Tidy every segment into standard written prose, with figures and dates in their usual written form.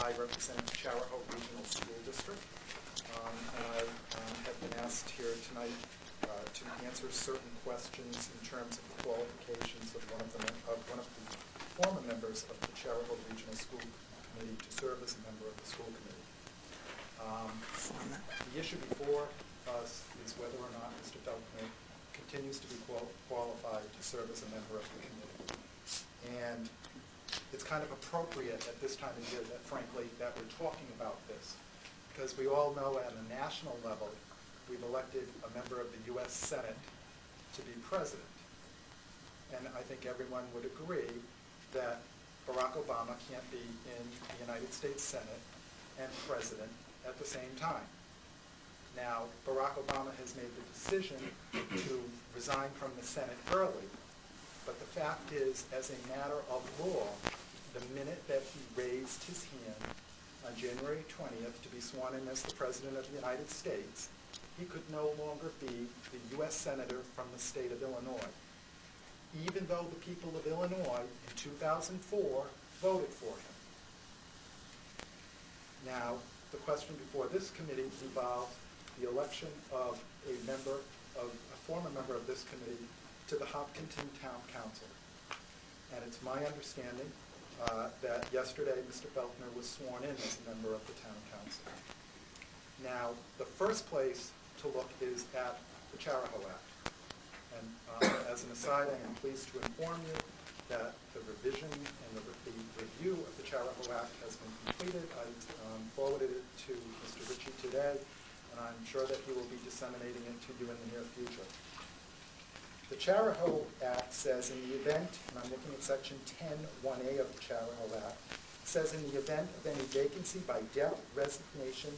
I represent the Chariho Regional School District. And I have been asked here tonight to answer certain questions in terms of the qualifications of one of the former members of the Chariho Regional School Committee to serve as a member of the school committee. The issue before us is whether or not Mr. Felkner continues to be qualified to serve as a member of the committee. And it's kind of appropriate at this time of year that, frankly, that we're talking about this, because we all know at a national level we've elected a member of the U.S. Senate to be president. And I think everyone would agree that Barack Obama can't be in the United States Senate and president at the same time. Now, Barack Obama has made the decision to resign from the Senate early, but the fact is, as a matter of law, the minute that he raised his hand on January 20th to be sworn in as the President of the United States, he could no longer be the U.S. Senator from the state of Illinois, even though the people of Illinois in 2004 voted for him. Now, the question before this committee involved the election of a former member of this committee to the Hopkinton Town Council. And it's my understanding that yesterday Mr. Felkner was sworn in as a member of the Town Council. Now, the first place to look is at the Chariho Act. And as an aside, I am pleased to inform you that the revision and the review of the Chariho Act has been completed. I forwarded it to Mr. Ritchie today, and I'm sure that he will be disseminating it to you in the near future. The Chariho Act says in the event, and I'm looking at section 10(1)(a) of the Chariho Act, says in the event of any vacancy by death, resignation,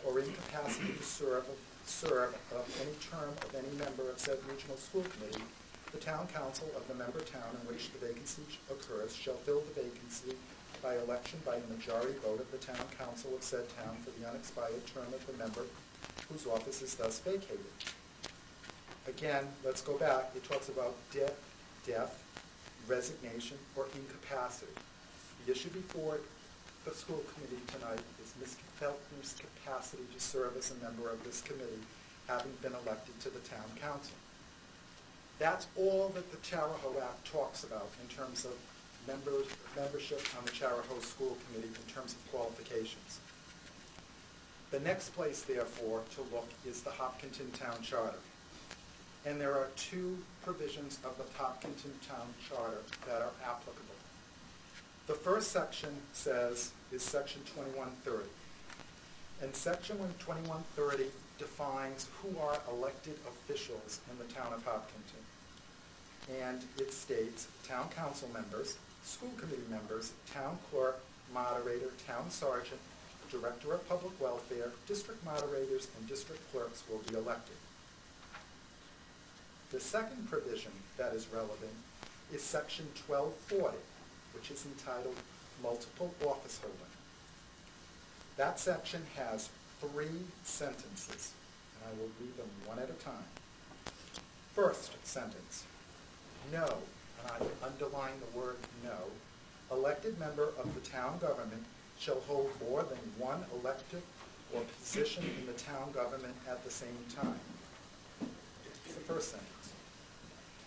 or incapacity to serve of any term of any member of said regional school committee, the town council of the member town in which the vacancy occurs shall fill the vacancy by election by a majority vote of the town council of said town for the unexpired term of the member whose office is thus vacated. Again, let's go back. It talks about death, resignation, or incapacity. The issue before the school committee tonight is Mr. Felkner's capacity to serve as a member of this committee, having been elected to the town council. That's all that the Chariho Act talks about in terms of membership on the Chariho School Committee in terms of qualifications. The next place, therefore, to look is the Hopkinton Town Charter. And there are two provisions of the Hopkinton Town Charter that are applicable. The first section is section 2130. And section 2130 defines who are elected officials in the town of Hopkinton. And it states town council members, school committee members, town clerk, moderator, town sergeant, director of public welfare, district moderators, and district clerks will be elected. The second provision that is relevant is section 1240, which is entitled multiple office holding. That section has 3 sentences, and I will read them one at a time. First sentence, no, and I underline the word no, elected member of the town government shall hold more than one elective or position in the town government at the same time. It's the first sentence.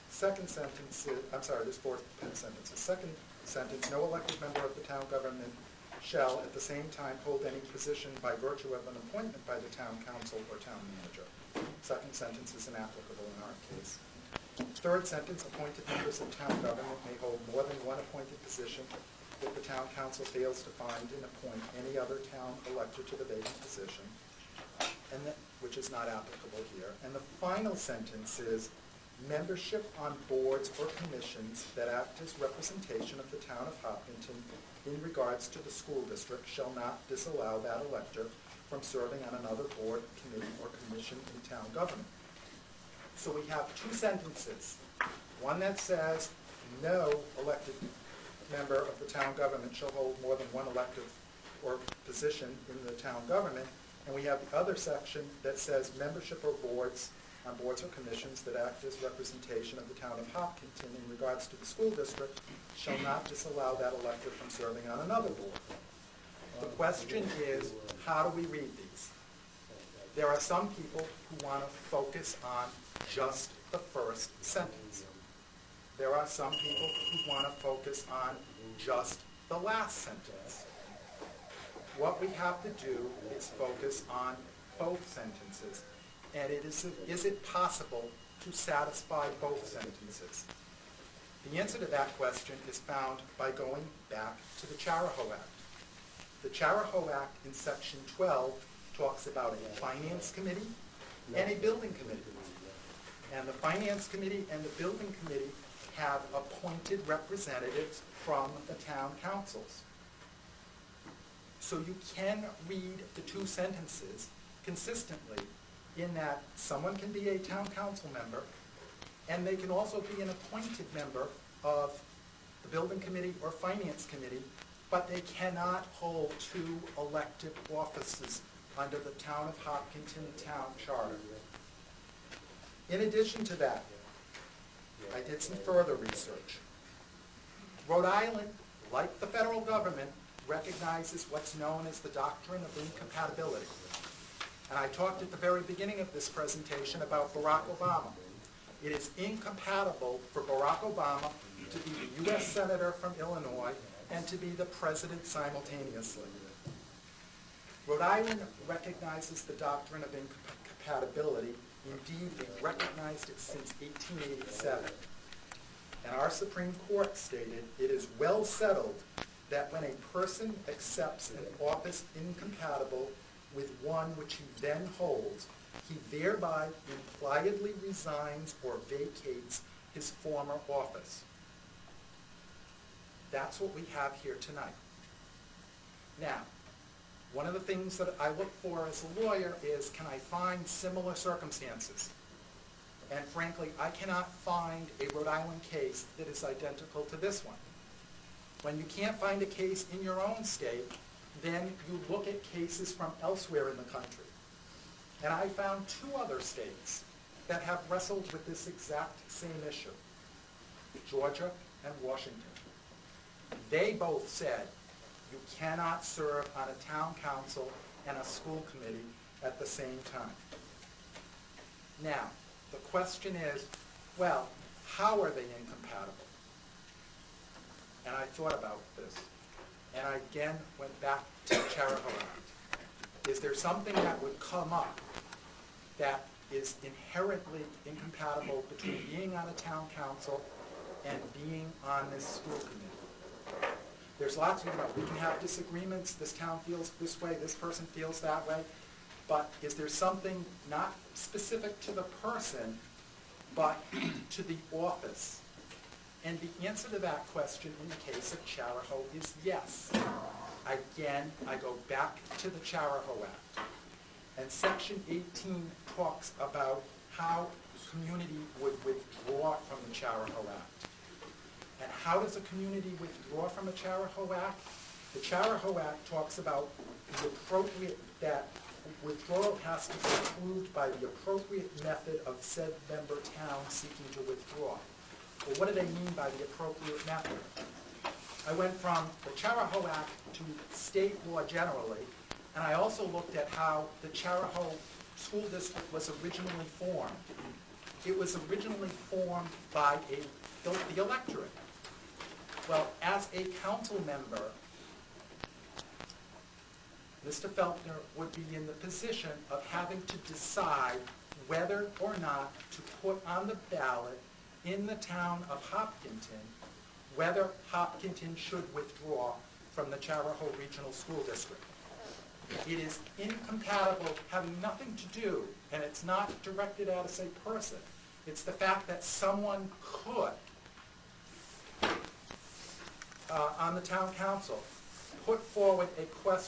Second sentence, there's 4 sentences. Second sentence, no elected member of the town government shall at the same time hold any position by virtue of an appointment by the town council or town manager. Second sentence is inapplicable in our case. Third sentence, appointed members of town government may hold more than one appointed position if the town council fails to find and appoint any other town elector to the vacant position, which is not applicable here. And the final sentence is, membership on boards or commissions that act as representation of the town of Hopkinton in regards to the school district shall not disallow that elector from serving on another board, committee, or commission in town government. So we have 2 sentences. One that says no elected member of the town government shall hold more than one elective or position in the town government, and we have the other section that says membership or boards on boards or commissions that act as representation of the town of Hopkinton in regards to the school district shall not disallow that elector from serving on another board. The question is, how do we read these? There are some people who want to focus on just the first sentence. There are some people who want to focus on just the last sentence. What we have to do is focus on both sentences. And is it possible to satisfy both sentences? The answer to that question is found by going back to the Chariho Act. The Chariho Act in Section 12 talks about a finance committee and a building committee. And the finance committee and the building committee have appointed representatives from the town councils. So you can read the two sentences consistently in that someone can be a town council member and they can also be an appointed member of the building committee or finance committee, but they cannot hold two elected offices under the Town of Hopkinton Town Charter. In addition to that, I did some further research. Rhode Island, like the federal government, recognizes what's known as the doctrine of incompatibility. And I talked at the very beginning of this presentation about Barack Obama. It is incompatible for Barack Obama to be the U.S. Senator from Illinois and to be the president simultaneously. Rhode Island recognizes the doctrine of incompatibility. Indeed, they've recognized it since 1887. And our Supreme Court stated, it is well settled that when a person accepts an office incompatible with one which he then holds, he thereby impliedly resigns or vacates his former office. That's what we have here tonight. Now, one of the things that I look for as a lawyer is, can I find similar circumstances? And frankly, I cannot find a Rhode Island case that is identical to this one. When you can't find a case in your own state, then you look at cases from elsewhere in the country. And I found two other states that have wrestled with this exact same issue, Georgia and Washington. They both said you cannot serve on a town council and a school committee at the same time. Now, the question is, well, how are they incompatible? And I thought about this, and I again went back to the Chariho Act. Is there something that would come up that is inherently incompatible between being on a town council and being on this school committee? There's lots of, we can have disagreements, this town feels this way, this person feels that way, but is there something not specific to the person, but to the office? And the answer to that question in the case of Chariho is yes. Again, I go back to the Chariho Act. And Section 18 talks about how the community would withdraw from the Chariho Act. And how does a community withdraw from a Chariho Act? The Chariho Act talks about the appropriate, that withdrawal has to be approved by the appropriate method of said member town seeking to withdraw. Well, what do they mean by the appropriate method? I went from the Chariho Act to state law generally, and I also looked at how the Chariho School District was originally formed. It was originally formed by the electorate. Well, as a council member, Mr. Felkner would be in the position of having to decide whether or not to put on the ballot in the town of Hopkinton whether Hopkinton should withdraw from the Chariho Regional School District. It is incompatible, having nothing to do, and it's not directed at as a person. It's the fact that someone could, on the town council, put forward a question